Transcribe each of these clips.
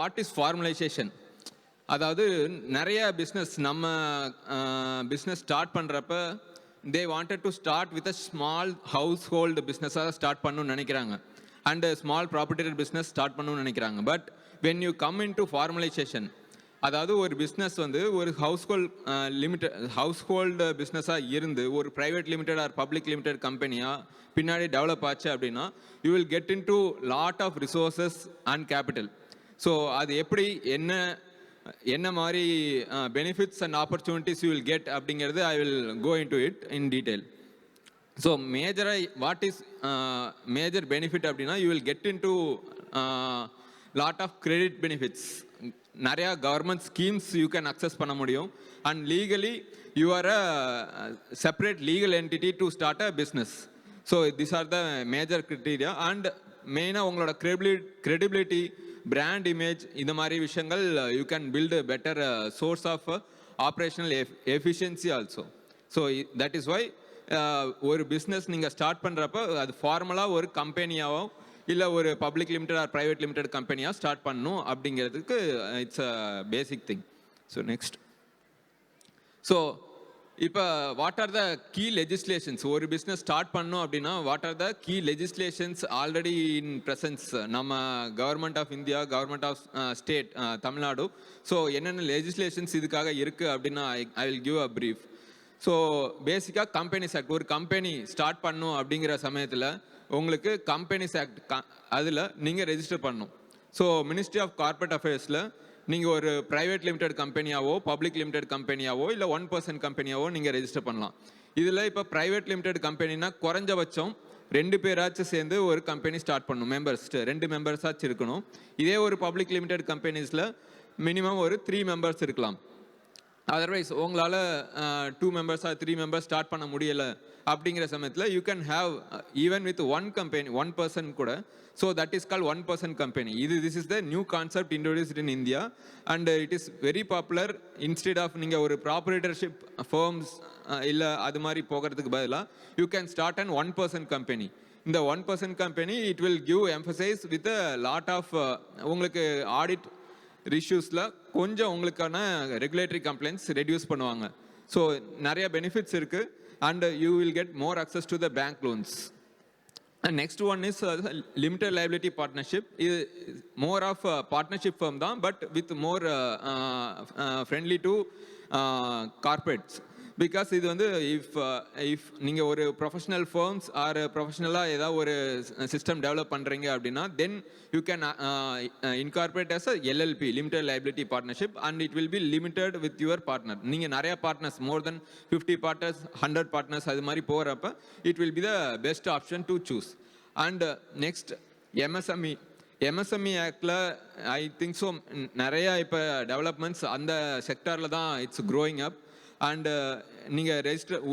What is formalisation? அதாவது நிறைய business நம்ம பிஸ்னஸ் ஸ்டார்ட் பண்ணுறப்ப they wanted to start with a small household business start பண்ணணும்னு நினைக்கிறாங்க, and small property business start பண்ணணும்னு நினைக்கிறாங்க. But when you come into formalization, அதாவது ஒரு பிஸ்னஸ் வந்து ஒரு ஹவுஸ்ஹோல்டு பிஸ்னஸாக இருந்து ஒரு private limited or public limited கம்பெனியாக பின்னாடி டெவலப் ஆச்சு அப்படின்னா you will get into lot of resources and capital. So அது எப்படி என்ன மாதிரி benefits and opportunities you will get அப்படிங்கிறது I will go into it in detail. So மேஜராக வாட் இஸ் மேஜர் பெனிஃபிட் அப்படின்னா you will get into lot of credit benefits. நிறையா government schemes you can access பண்ண முடியும். And legally you are a separate legal entity to start a business. So this are the major criteria. And மெயினாக உங்களோட credibility, brand image, இந்த மாதிரி விஷயங்கள் you can build better source of operational efficiency also. So that is why ஒரு business நீங்கள் start பண்ணுறப்ப அது ஃபார்மலாக ஒரு கம்பெனியாவோ இல்லை ஒரு public limited or private limited கம்பெனியாக ஸ்டார்ட் பண்ணணும் அப்படிங்கிறதுக்கு it's a basic thing. So next, so இப்போ what are the key legislations? ஒரு பிஸ்னஸ் ஸ்டார்ட் பண்ணணும் அப்படின்னா what are the key legislations already in presence நம்ம government of India, government of state Tamil Nadu. So என்னென்ன legislations இதுக்காக இருக்குது அப்படின்னா I will give a brief. So பேசிக்காக கம்பெனிஸ் ஆக்ட், ஒரு கம்பெனி ஸ்டார்ட் பண்ணணும் அப்படிங்கிற சமயத்தில் உங்களுக்கு கம்பெனிஸ் ஆக்ட் அதில் நீங்கள் ரெஜிஸ்டர் பண்ணணும். ஸோ மினிஸ்ட்ரி ஆஃப் கார்ப்பரேட் அஃபேர்ஸில் நீங்கள் ஒரு ப்ரைவேட் லிமிடெட் கம்பெனியாவோ பப்ளிக் லிமிடெட் கம்பெனியாவோ இல்லை 1% கம்பெனியாவோ நீங்கள் ரெஜிஸ்டர் பண்ணலாம். இதில் இப்போ ப்ரைவேட் லிமிடெட் கம்பெனினா குறைஞ்சபட்சம் 2 பேராச்சும் சேர்ந்து ஒரு கம்பெனி ஸ்டார்ட் பண்ணணும், மெம்பர்ஸ் 2 மெம்பர்ஸாச்சும் இருக்கணும். இதே ஒரு பப்ளிக் லிமிடெட் கம்பெனிஸில் மினிமம் ஒரு 3 மெம்பர்ஸ் இருக்கலாம். அதர்வைஸ் உங்களால் 2 மெம்பர்ஸ் ஆர் 3 மெம்பர்ஸ் ஸ்டார்ட் பண்ண முடியலை அப்படிங்கிற சமயத்தில் you can have even with 1 person கூட. So that is call 1% company. This is the new concept introduced in India and it is very popular. Instead of நீங்கள் ஒரு proprietorship firms இல்லை அது மாதிரி போகிறதுக்கு பதிலாக you can start and 1% company. இந்த 1% company it will give emphasize with lot of உங்களுக்கு audit இஷ்யூஸில் கொஞ்சம் உங்களுக்கான ரெகுலேட்டரி கம்ப்ளைண்ட்ஸ் ரெடியூஸ் பண்ணுவாங்க. ஸோ நிறைய பெனிஃபிட்ஸ் இருக்குது and you will get more access to the bank loans. And next one is limited liability partnership. Is more of a partnership firm தான், but with more friendly to corporates. Because இது வந்து if நீங்கள் ஒரு professional firms R ப்ரொஃபஷனலாக ஏதாவது ஒரு system develop பண்ணுறீங்க அப்படின்னா then you can incorporate as a LLP, limited liability partnership, and it will be limited with your partner. நீங்கள் நிறைய பார்ட்னர்ஸ், மோர் தென் 50 partners, 100 partners அது மாதிரி போகிறப்ப it will be the best option to choose. And next, MSME ஆக்டில் ஐ think so நிறையா இப்போ developments அந்த செக்டாரில் தான் இட்ஸ் க்ரோயிங் அப். அண்ட் நீங்கள்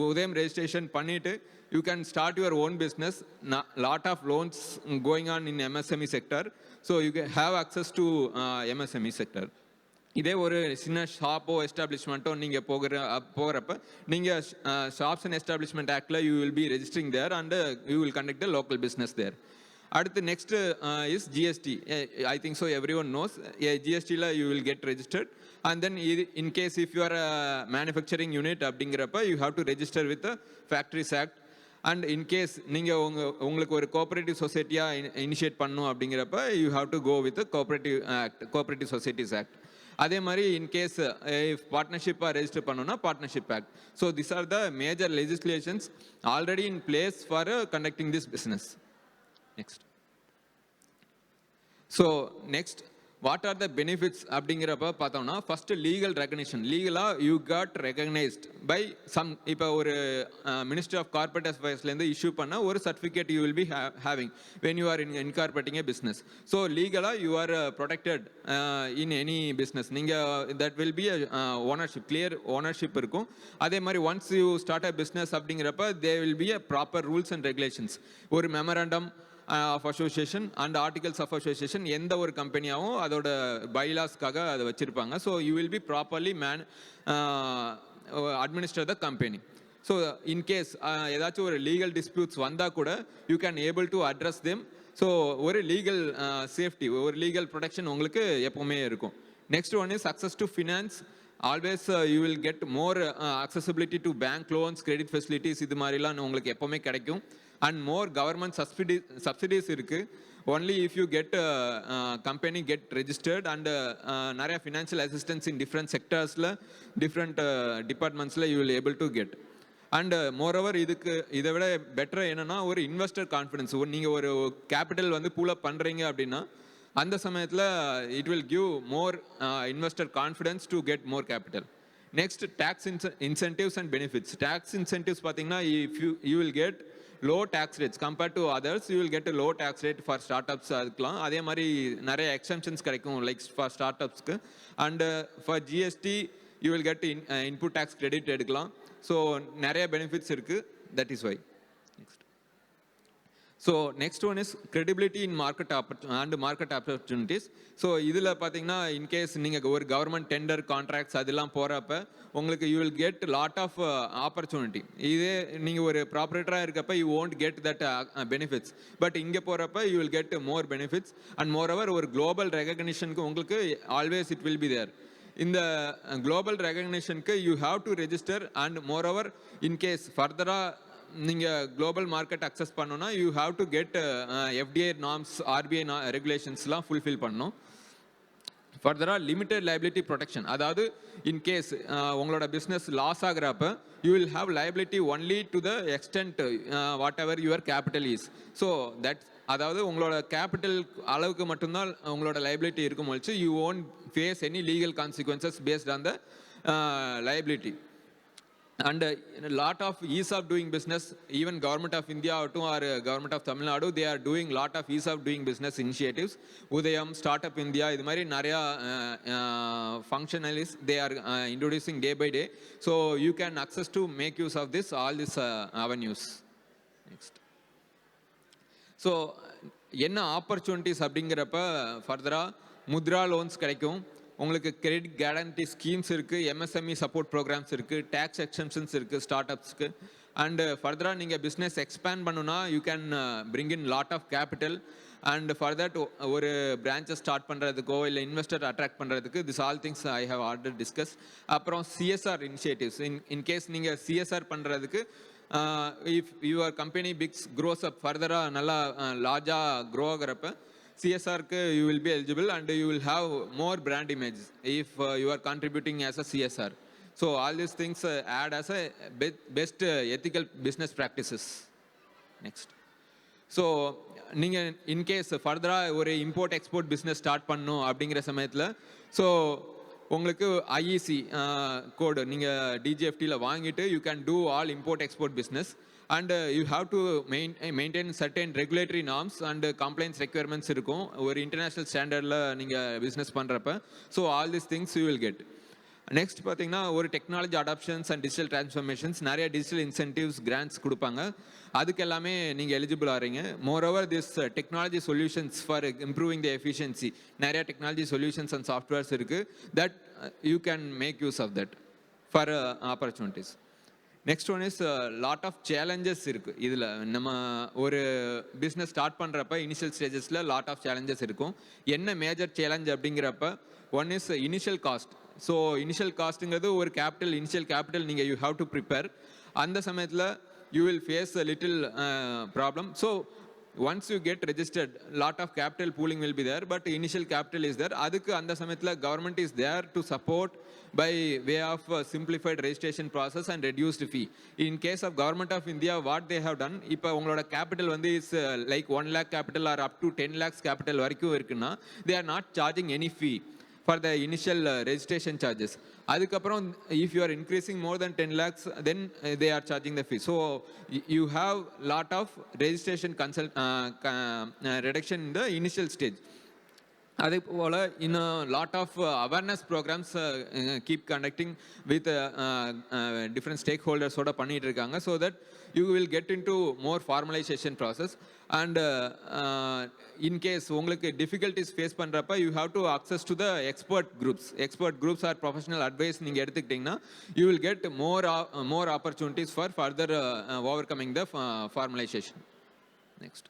உதயம் ரெஜிஸ்ட்ரேஷன் பண்ணிவிட்டு you can start your own business. Lot of loans going on in MSME sector. So you can have access to MSME sector. இதே ஒரு சின்ன ஷாப்போ எஸ்டாப்ளிஷ்மெண்ட்டோ நீங்கள் போகிறப்ப நீங்கள் ஷாப்ஸ் அண்ட் எஸ்டாப்ளிஷ்மெண்ட் ஆக்டில் you will be registering there and you will conduct the local business there. அடுத்து next is GST. I think so everyone knows. GSTயில் you will get registered. And then in case if you are a manufacturing unit அப்படிங்கிறப்ப you have to register with the Factories Act. And in case நீங்கள் உங்களுக்கு ஒரு cooperative சொசைட்டியாக initiate பண்ணணும் அப்படிங்கிறப்ப you have to go with the Cooperative Societies Act. அதே மாதிரி in case பார்ட்னர்ஷிப்பாக register பண்ணணும்னா partnership act. So this are the major legislations already in place for conducting this business. Next, so next what are the benefits அப்படிங்கிறப்ப பார்த்தோம்னா first legal recognition. லீகலாக you got recognized by some. இப்போ ஒரு ministry of corporate அஃபேர்ஸ்லேருந்து issue பண்ண ஒரு certificate you will be having when you are incorporating a business. So லீகலாக you are protected in any business. நீங்கள் that will be ownership, clear ownership இருக்கும். அதே மாதிரி once you start a business அப்படிங்கிறப்ப they will be a proper rules and regulations. ஒரு memorandum of association and articles of association எந்த ஒரு கம்பெனியாகவும் அதோட பைலாஸ்க்காக அதை வச்சுருப்பாங்க. So you will be properly administer the company. So in case ஏதாச்சும் ஒரு லீகல் டிஸ்பியூட்ஸ் வந்தால் கூட you can able to address them. So ஒரு லீகல் சேஃப்டி, ஒரு லீகல் ப்ரொடெக்ஷன் உங்களுக்கு எப்போவுமே இருக்கும். Next one is access to finance. Always you will get more accessibility to bank loans, credit facilities, இது மாதிரிலாம் உங்களுக்கு எப்போவுமே கிடைக்கும். அண்ட் மோர் கவர்மெண்ட் சப்சிடிஸ் இருக்குது. Only if you get company get registered and நிறைய ஃபினான்ஷியல் அசிஸ்டன்ஸ் இன் டிஃப்ரெண்ட் செக்டர்ஸில், different டிபார்ட்மெண்ட்ஸில் you will able to get. And moreover இதுக்கு இதை விட பெட்டர் என்னன்னா ஒரு இன்வெஸ்டர் கான்ஃபிடன்ஸ். நீங்கள் ஒரு கேபிட்டல் வந்து பூல் அப் பண்ணுறீங்க அப்படின்னா அந்த சமயத்தில் it will give more investor confidence to get more capital. Next tax incentives and benefits. Tax incentives பார்த்தீங்கன்னா if you will get low tax rates compared to others. You will get low tax rate for start ups. அதுக்கெலாம் அதே மாதிரி நிறைய exemptions கிடைக்கும் like for start அப்ஸ்க்கு. And for GST you will get input tax credit எடுக்கலாம். So நிறைய benefits இருக்குது. That is why. Next so next one is credibility in market opportunities. So இதில் பார்த்தீங்கன்னா இன்கேஸ் நீங்கள் ஒரு கவர்மெண்ட் டெண்டர் கான்ட்ராக்ட்ஸ் அதெல்லாம் போகிறப்ப உங்களுக்கு you will get lot of opportunity. இதே நீங்கள் ஒரு ப்ராப்பரேட்டராக இருக்கப்ப you won't get that benefits. But இங்கே போகிறப்ப you will get more benefits. And moreover ஒரு குளோபல் ரெகக்னிஷனுக்கு உங்களுக்கு always it will be there. இந்த குளோபல் ரெகக்னிஷனுக்கு you have to register. And moreover in case ஃபர்தராக நீங்கள் குளோபல் மார்க்கெட் அக்சஸ் பண்ணணும்னா you have to get FDI norms, RBI ரெகுலேஷன்ஸ்லாம் fulfil பண்ணணும். ஃபர்தராக லிமிட்டட் லைபிலிட்டி ப்ரொடெக்ஷன். அதாவது இன்கேஸ் உங்களோட பிஸ்னஸ் லாஸ் ஆகிறப்ப you will have liability only to the extent whatever your capital is. So that அதாவது உங்களோட capital அளவுக்கு மட்டும்தான் உங்களோட லைபிலிட்டி இருக்கும் போது you won't face any legal consequences based on the liability. And lot of ease of doing business, even government of India or government of Tamil Nadu, they are doing lot of ease of doing business initiatives. Udayam, Startup India, இது மாதிரி நிறைய functionalities they are introducing day by day. So you can access to make use of this all these avenues. Next. So என்ன opportunities அப்படிங்கிறப்ப ஃபர்தராக Mudra loans கிடைக்கும். உங்களுக்கு credit guarantee schemes இருக்குது, MSME support programmes இருக்குது, டேக்ஸ் எக்ஸம்ஷன்ஸ் இருக்குது start அப்ஸ்க்கு. அண்டு ஃபர்தராக நீங்கள் பிஸ்னஸ் எக்ஸ்பேண்ட் பண்ணுன்னா you can bring in lot of capital. And further ஒரு பிரான்ச்சஸ் ஸ்டார்ட் பண்ணுறதுக்கோ இல்லை இன்வெஸ்டர் அட்ராக்ட் பண்ணுறதுக்கு this all things I have already discuss. அப்புறம் சிஎஸ்ஆர் இனிஷியேட்டிவ்ஸ். இன்கேஸ் நீங்கள் சிஎஸ்ஆர் பண்ணுறதுக்கு if your company bigs grows up ஃபர்தராக நல்லா லார்ஜாக grow ஆகிறப்ப CSRக்கு you will be eligible and you will have more brand image if you are contributing as a CSR. So all these things add as a best ethical business practices. Next. So நீங்கள் in case ஃபர்தராக ஒரு import export business start பண்ணணும் அப்படிங்கிற சமயத்தில் so உங்களுக்கு IEC கோடு நீங்கள் டிஜிஎஃப்டியில் வாங்கிட்டு you can do all import export business. And you have to maintain certain regulatory norms and compliance requirements இருக்கும் ஒரு இன்டர்நேஷ்னல் ஸ்டாண்டர்டில் நீங்கள் பிஸ்னஸ் பண்ணுறப்ப. So all this things you will get. Next பார்த்தீங்கன்னா ஒரு technology adoptions and digital transformations, நிறைய digital incentives grants கொடுப்பாங்க. அதுக்கு எல்லாமே நீங்கள் எலிஜிபிள் ஆகிறீங்க. Moreover this technology solutions for improving the efficiency, நிறைய டெக்னாலஜி சொல்யூஷன்ஸ் அண்ட் சாஃப்ட்வேர்ஸ் இருக்குது. That you can make use of that for opportunities. Next one is lot of challenges இருக்குது. இதில் நம்ம ஒரு பிஸ்னஸ் ஸ்டார்ட் பண்ணுறப்ப இனிஷியல் ஸ்டேஜஸில் lot of challenges இருக்கும். என்ன மேஜர் சேலஞ்ச் அப்படிங்கிறப்ப one is initial cost. So initial காஸ்ட்டுங்கிறது ஒரு கேபிட்டல், இனிஷியல் கேபிட்டல் நீங்கள் யூ ஹாவ் டு ப்ரிப்பேர். அந்த சமயத்தில் you will face a little problem. So once you get registered, lot of capital pooling will be there, but initial capital is there. அதுக்கு அந்த சமயத்தில் government is there to support by way of simplified registration process and reduced fee. In case of government of India, what they have done, இப்போ உங்களோட capital வந்து is like 1 lakh capital or up to 10 lakhs capital வரைக்கும் இருக்குன்னா they are not charging any fee for the initial registration charges. அதுக்கப்புறம் if you are increasing more than 10 lakhs then they are charging the fee. So you have lot of registration reduction in the initial stage. அதே போல் இன்னும் lot of awareness programmes keep conducting with different ஸ்டேக் ஹோல்டர்ஸோட பண்ணிட்டு இருக்காங்க. So that you will get into more formalization process. And in case உங்களுக்கு difficulties face பண்ணுறப்ப you have to access to the expert groups or professional advice நீங்கள் எடுத்துக்கிட்டிங்கன்னா you will get more opportunities for further overcoming the formalization. Next.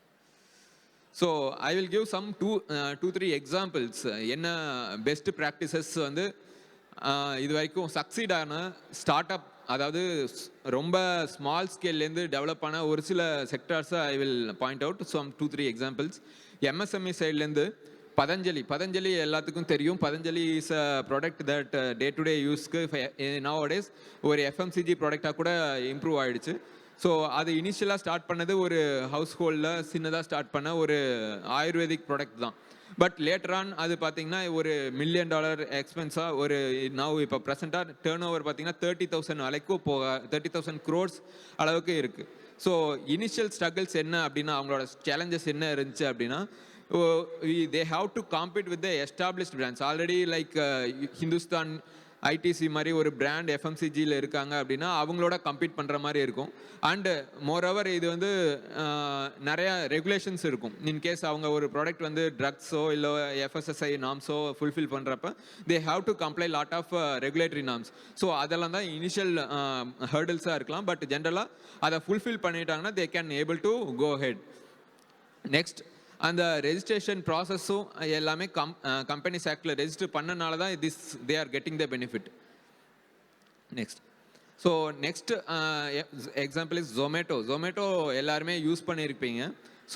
So I will give some 2-3 examples. என்ன best practices வந்து இது வரைக்கும் succeed ஆன start up, அதாவது ரொம்ப small ஸ்கேல்லேருந்து develop ஆன ஒரு சில செக்டார்ஸை I will point out some 2-3 examples. MSME சைட்லேருந்து பதஞ்சலி எல்லாத்துக்கும் தெரியும். Patanjali is a product that day to day யூஸ்க்கு நவடேஸ் ஒரு எஃப்எம்சிஜி ப்ராடக்டாக கூட இம்ப்ரூவ் ஆகிடுச்சு. ஸோ அது இனிஷியலாக ஸ்டார்ட் பண்ணது ஒரு ஹவுஸ் ஹோல்டில் சின்னதாக ஸ்டார்ட் பண்ண ஒரு ஆயுர்வேதிக் ப்ராடக்ட் தான். பட் லேட்டர் ஆன் அது பார்த்தீங்கன்னா ஒரு $1 மில்லியன் எக்ஸ்பென்ஸாக ஒரு நவ் இப்போ ப்ரெசென்ட்டாக டேர்ன் ஓவர் பார்த்தீங்கன்னா 30,000 வரைக்கும் 30,000 crores அளவுக்கு இருக்குது. ஸோ இனிஷியல் ஸ்ட்ரகிள்ஸ் என்ன அப்படின்னா, அவங்களோட சேலஞ்சஸ் என்ன இருந்துச்சு அப்படின்னா, they have to compete with the established brands already, like Hindustan ITC மாதிரி ஒரு பிராண்ட் எஃப்எம்சிஜியில் இருக்காங்க அப்படின்னா அவங்களோட கம்பீட் பண்ணுற மாதிரி இருக்கும். அண்டு மோரோவர் இது வந்து நிறையா ரெகுலேஷன்ஸ் இருக்கும். இன்கேஸ் அவங்க ஒரு ப்ராடக்ட் வந்து ட்ரக்ஸோ இல்லை எஃப்எஸ்எஸ்ஐ நாம்ஸோ ஃபுல்ஃபில் பண்ணுறப்ப they have to comply lot of regulatory norms. So அதெல்லாம் தான் இனிஷியல் ஹர்டில்ஸாக இருக்கலாம். பட் ஜென்ரலாக அதை ஃபுல்ஃபில் பண்ணிட்டாங்கன்னா they can able to go head. Next, அந்த ரெஜிஸ்ட்ரேஷன் ப்ராசஸும் எல்லாமே கம்பெனிஸ் ஆக்டில் ரெஜிஸ்டர் பண்ணனால தான் they are getting the benefit. Next. So next example is Zomato எல்லாருமே யூஸ் பண்ணியிருப்பீங்க.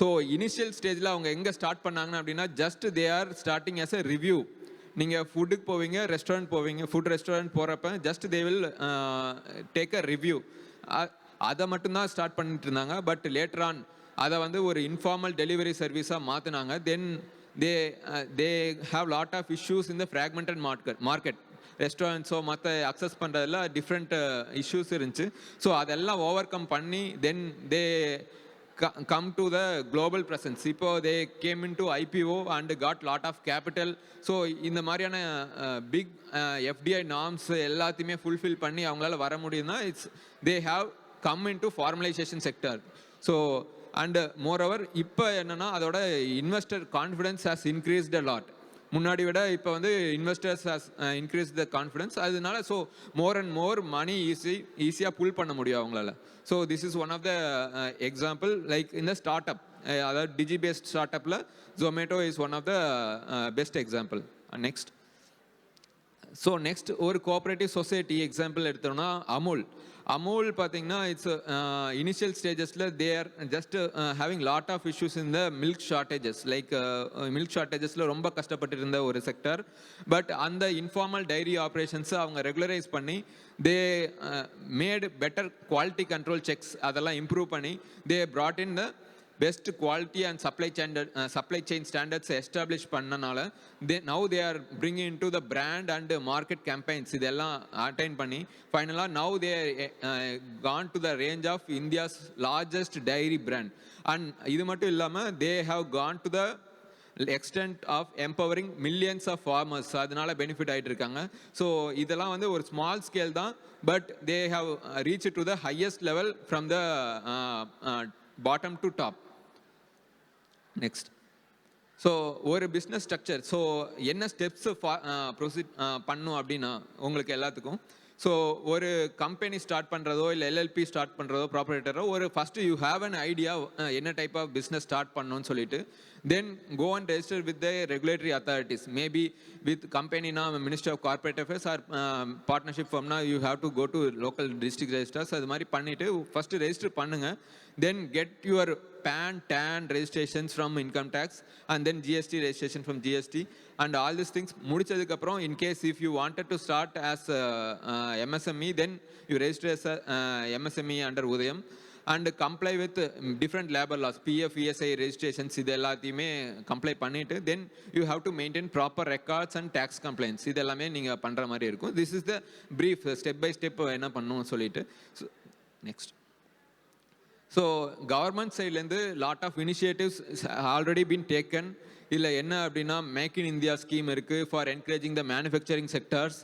ஸோ இனிஷியல் ஸ்டேஜில் அவங்க எங்கே ஸ்டார்ட் பண்ணாங்கன்னா அப்படின்னா, just they are starting as a review. நீங்கள் ஃபுட்டுக்கு போவீங்க, ரெஸ்டாரண்ட் போவீங்க, ஃபுட் ரெஸ்டாரண்ட் போகிறப்ப just they will take a review. அதை மட்டும்தான் ஸ்டார்ட் பண்ணிட்டு இருந்தாங்க. பட் லேட்டர் ஆன் அதை வந்து ஒரு இன்ஃபார்மல் டெலிவரி சர்வீஸாக மாற்றினாங்க. Then they have lot of issues in the fragmented market. ரெஸ்டாரண்ட்ஸோ மற்ற அக்சஸ் பண்ணுறதுல டிஃப்ரெண்ட் இஷ்யூஸ் இருந்துச்சு. ஸோ அதெல்லாம் ஓவர் கம் பண்ணி then they come to the global presence. இப்போ they came into IPO and got lot of capital. So இந்த மாதிரியான big FDI norms எல்லாத்தையுமே ஃபுல்ஃபில் பண்ணி அவங்களால வர முடியும்னா they have come into formalization sector. So and moreover இப்போ என்னென்னா அதோட investor confidence has increased a lot. முன்னாடி விட இப்போ வந்து investors has increase the confidence. அதனால so more and more money ஈஸியாக புல் பண்ண முடியும் அவங்களால. So this is one of the example. Like இந்த ஸ்டார்ட் அப், அதாவது டிஜி பேஸ்ட் ஸ்டார்ட் அப்பில் Zomato is one of the best example. Next. So next ஒரு cooperative society example எடுத்தோம்னா அமுல் பார்த்தீங்கன்னா இட்ஸ் இனிஷியல் ஸ்டேஜஸில் they are just having lot of issues in the milk shortages. Like milk ஷார்ட்டேஜஸில் ரொம்ப கஷ்டப்பட்டு இருந்த ஒரு செக்டர். பட் அந்த இன்ஃபார்மல் டைரி ஆப்ரேஷன்ஸை அவங்க ரெகுலரைஸ் பண்ணி they made better quality control checks, அதெல்லாம் இம்ப்ரூவ் பண்ணி they brought in the best quality and supply chain standards established பண்ணனால now they are bringing into the brand and market campaigns. இதெல்லாம் attain பண்ணி ஃபைனலாக now they gone to the range of India's largest dairy brand. and இது மட்டும் இல்லாமல் they have gone to the extent of empowering millions of farmers. அதனால benefit ஆகிட்டு இருக்காங்க. So இதெல்லாம் வந்து ஒரு ஸ்மால் ஸ்கேல் தான், but they have reached to the highest level from the bottom to top. Next. So ஒரு பிஸ்னஸ் ஸ்ட்ரக்சர், ஸோ என்ன steps proceed பண்ணும் அப்படின்னா உங்களுக்கு எல்லாத்துக்கும், ஸோ ஒரு கம்பெனி ஸ்டார்ட் பண்ணுறதோ இல்லை எல்எல்பி ஸ்டார்ட் பண்ணுறதோ ப்ராப்பரேட்டரோ ஒரு first you have an idea என்ன டைப் ஆஃப் பிஸ்னஸ் ஸ்டார்ட் பண்ணணும்னு சொல்லிட்டு then go and register with the regulatory authorities. Maybe with கம்பெனினா ministry of corporate affairs or partnership ஃபார்ம்னா you have to go to local district registers. அது மாதிரி பண்ணிவிட்டு first register பண்ணுங்கள். Then get your PAN, TAN registrations from income tax and then GST registration from GST and all these things. முடிச்சதுக்கப்புறம் in case if you wanted to start as MSME, then you register as MSME under Udayam and comply with different labor laws, PF, ESI registrations. இது எல்லாத்தையுமே comply பண்ணிட்டு then you have to maintain proper records and tax compliance. இது எல்லாமே நீங்கள் பண்ணுற மாதிரி இருக்கும். This is the brief step by step என்ன பண்ணணும் சொல்லிட்டு. Next. ஸோ கவர்மெண்ட் சைட்லேருந்து lot of initiatives already been taken. இல்லை என்ன அப்படின்னா மேக் இன் இந்தியா ஸ்கீம் இருக்குது for encouraging the manufacturing sectors,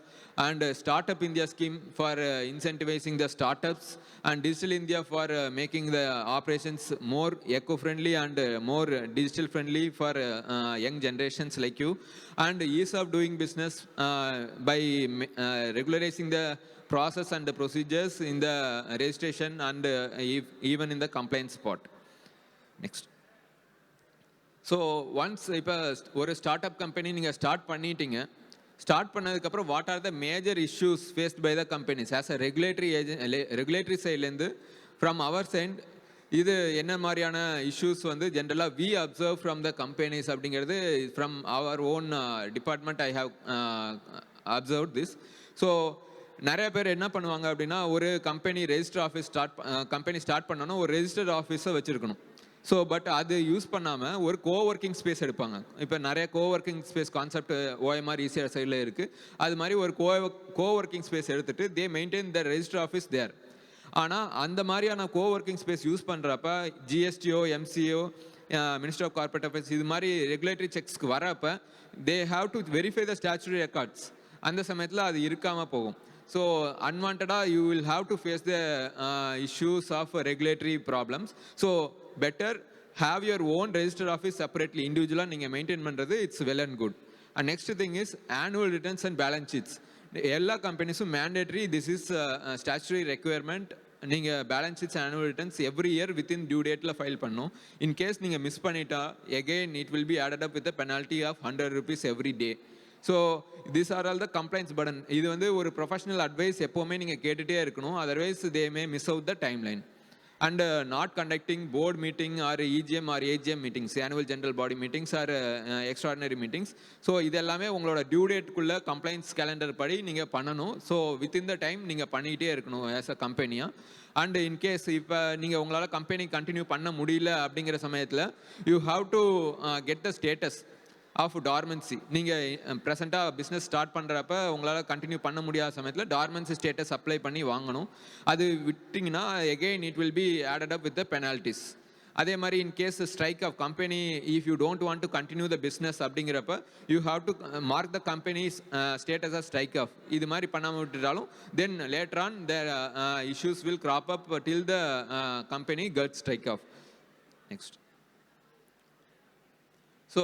and start up India scheme for incentivising the start ups, and digital India for making the operations more eco friendly and more digital friendly for young generations like you, and ease of doing business by regularizing the process and the procedures in the registration and even in the compliance part. Next. So once இப்போ ஒரு start up company நீங்கள் start பண்ணிட்டீங்க. Start பண்ணதுக்கப்புறம் what are the major issues faced by the companies as a regulatory சைட்லேருந்து from our side இது என்ன மாதிரியான இஷ்யூஸ் வந்து ஜென்ரலாக we observe from the companies அப்படிங்கிறது from our own department I have observe this. So நிறைய பேர் என்ன பண்ணுவாங்க அப்படின்னா ஒரு company register office company start பண்ணோன்னா ஒரு ரெஜிஸ்டர்ட் ஆஃபீஸை வச்சுருக்கணும். ஸோ பட் அது யூஸ் பண்ணாமல் ஒரு கோவொர்க்கிங் ஸ்பேஸ் எடுப்பாங்க. இப்போ நிறைய coworking space concept OMR ECR சைடில் இருக்குது. அது மாதிரி ஒரு கோவொர்க்கிங் ஸ்பேஸ் எடுத்துகிட்டு they maintain the register office there. ஆனால் அந்த மாதிரியான கோவொர்க்கிங் ஸ்பேஸ் யூஸ் பண்ணுறப்ப ஜிஎஸ்டிஓ, எம்சிஓ, மினிஸ்டர் ஆஃப் கார்பரேட் அஃபேர்ஸ் இது மாதிரி ரெகுலேட்டரி செக்ஸ்க்கு வரப்போ they have to verify the statutory records. அந்த சமயத்தில் அது இருக்காமல் போகும். ஸோ அன்வான்டாக you will have to face the issues of regulatory problems. So better have your own register office separately இண்டிவிஜுவலாக நீங்கள் மெயின்டைன் பண்ணுறது it's well and good. And next thing is annual returns and balance sheets. எல்லா கம்பெனிஸும் mandatory, this is statutory requirement. நீங்கள் balance sheets annual returns every year within due டேட்டில் file பண்ணணும். இன்கேஸ் நீங்கள் மிஸ் பண்ணிட்டா again it will be added up with penalty of 100 rupees every day. So this are all the complaints burden. இது வந்து ஒரு professional advice எப்போவுமே நீங்கள் கேட்டுகிட்டே இருக்கணும். Otherwise they may miss out the time line. And not conducting board meeting or EGM or AGM meetings, annual general body meetings or extraordinary meetings. So இது எல்லாமே உங்களோட டியூ டேட்டுக்குள்ளே கம்ப்ளைண்ட்ஸ் கேலண்டர் படி நீங்கள் பண்ணணும். ஸோ வித்தின் த டைம் நீங்கள் பண்ணிகிட்டே இருக்கணும் as a கம்பெனியாக. அண்ட் இன்கேஸ் இப்போ நீங்கள் உங்களால் கம்பெனி கண்டினியூ பண்ண முடியல அப்படிங்கிற சமயத்தில் you have to get the status of dormancy. நீங்கள் ப்ரெசென்ட்டாக பிஸ்னஸ் ஸ்டார்ட் பண்ணுறப்ப உங்களால் கண்டினியூ பண்ண முடியாத சமயத்தில் டார்மன்சி ஸ்டேட்டஸ் அப்ளை பண்ணி வாங்கணும். அது விட்டிங்கன்னா again it will be added up with the penalties. அதே மாதிரி in case strike off company if you don't want to continue the business அப்படிங்கிறப்ப you have to mark the company's status of strike off. இது மாதிரி பண்ணாமல் விட்டுட்டாலும் then later on the issues will crop up till the company get strike off. Next. So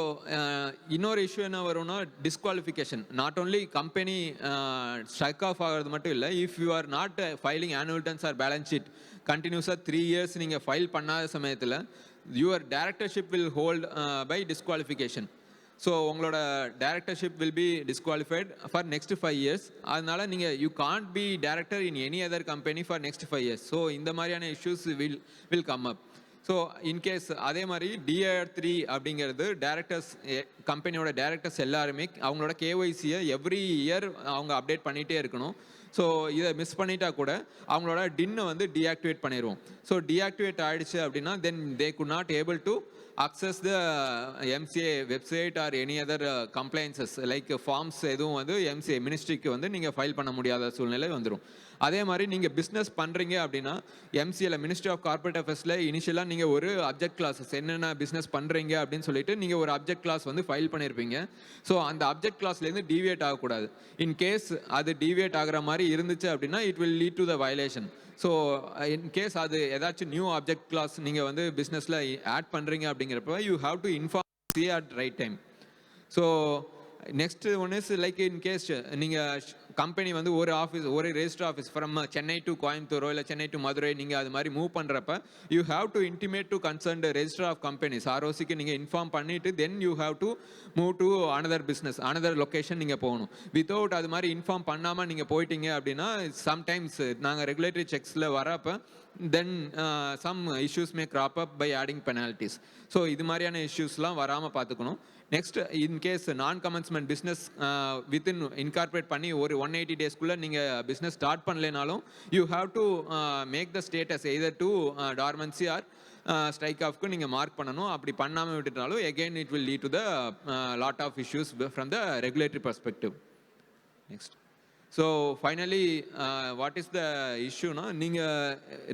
இன்னொரு issue என்ன வரும்னா disqualification. Not only company strike off ஆகிறது மட்டும் இல்லை, if you are not filing annual returns or balance sheet கண்டினியூஸாக 3 years நீங்கள் ஃபைல் பண்ணாத சமயத்தில் your directorship will hold by disqualification. So உங்களோட directorship will be disqualified for next 5 years. அதனால் நீங்கள் you can't be director in any other company for next 5 years. So இந்த மாதிரியான issues will come up. So in case அதே மாதிரி DIR3 அப்படிங்கிறது directors, கம்பெனியோட directors எல்லாருமே அவங்களோட கேஒய்சியை எவ்ரி இயர் அவங்க அப்டேட் பண்ணிகிட்டே இருக்கணும். ஸோ இதை மிஸ் பண்ணிட்டா கூட அவங்களோட டின்னை வந்து டீஆக்டிவேட் பண்ணிடுவோம். ஸோ டீஆக்டிவேட் ஆகிடுச்சு அப்படின்னா then they could not able to access the MCA website or any other compliances like forms எதுவும் வந்து MCA மினிஸ்ட்ரிக்கு வந்து நீங்கள் ஃபைல் பண்ண முடியாத சூழ்நிலை வந்துடும். அதே மாதிரி நீங்கள் பிஸ்னஸ் பண்ணுறீங்க அப்படின்னா MCAல மினிஸ்ட்ரி ஆஃப் கார்பரேட் அஃபேர்ஸில் இனிஷியலாக நீங்கள் ஒரு அப்ஜெக்ட் கிளாஸஸ் என்னென்ன பிஸ்னஸ் பண்ணுறீங்க அப்படின்னு சொல்லிட்டு நீங்கள் ஒரு அப்ஜெக்ட் கிளாஸ் வந்து ஃபைல் பண்ணியிருப்பீங்க. ஸோ அந்த அப்ஜெக்ட் கிளாஸ்லேருந்து டீவியேட் ஆகக்கூடாது. இன்கேஸ் அது டீவியேட் ஆகிற மாதிரி இருந்துச்சு அப்படின்னா it will lead to the violation. So in case அது ஏதாச்சும் நியூ ஆப்ஜெக்ட் கிளாஸ் நீங்கள் வந்து பிஸ்னஸில் ஆட் பண்ணுறீங்க அப்படிங்கிறப்ப you have to inform C at right time. So next one is like in case நீங்கள் கம்பெனி வந்து ஒரு ஆஃபீஸ், ஒரு register office from Chennai to கோயம்புத்தூரோ இல்லை சென்னை டு மதுரை நீங்கள் அது மாதிரி மூவ் பண்ணுறப்ப you have to intimate to concerned register of companies ROCக்கு நீங்கள் இன்ஃபார்ம் பண்ணிவிட்டு then you have to move to another business, another location நீங்கள் போகணும். வித்தவுட் அது மாதிரி இன்ஃபார்ம் பண்ணாமல் நீங்கள் போயிட்டீங்க அப்படின்னா சம்டைம்ஸ் நாங்கள் ரெகுலேட்டரி செக்ஸில் வரப்போ then some issues may crop up by adding penalties. So இது மாதிரியான இஷ்யூஸ்லாம் வராமல் பார்த்துக்கணும். Next in case non commencement business within incorporate பண்ணி ஒரு 180 daysக்குள்ளே நீங்கள் பிஸ்னஸ் ஸ்டார்ட் பண்ணலைனாலும் you have to make the status either to dormancy or strike ஆஃப்க்கு நீங்கள் மார்க் பண்ணணும். அப்படி பண்ணாமல் விட்டுட்டாலும் again it will lead to the lot of issues from the regulatory perspective. Next. So finally, what is the issue? No,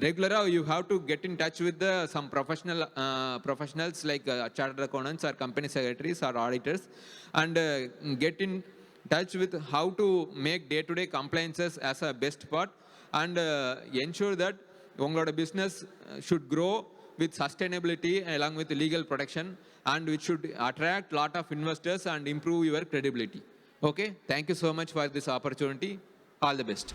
regular you have to get in touch with some professionals like chartered accountants or company secretaries or auditors, and get in touch with how to make day-to-day compliances as a best part, and ensure that your business should grow with sustainability along with legal protection, and which should attract lot of investors and improve your credibility. Okay, thank you so much for this opportunity. All the best.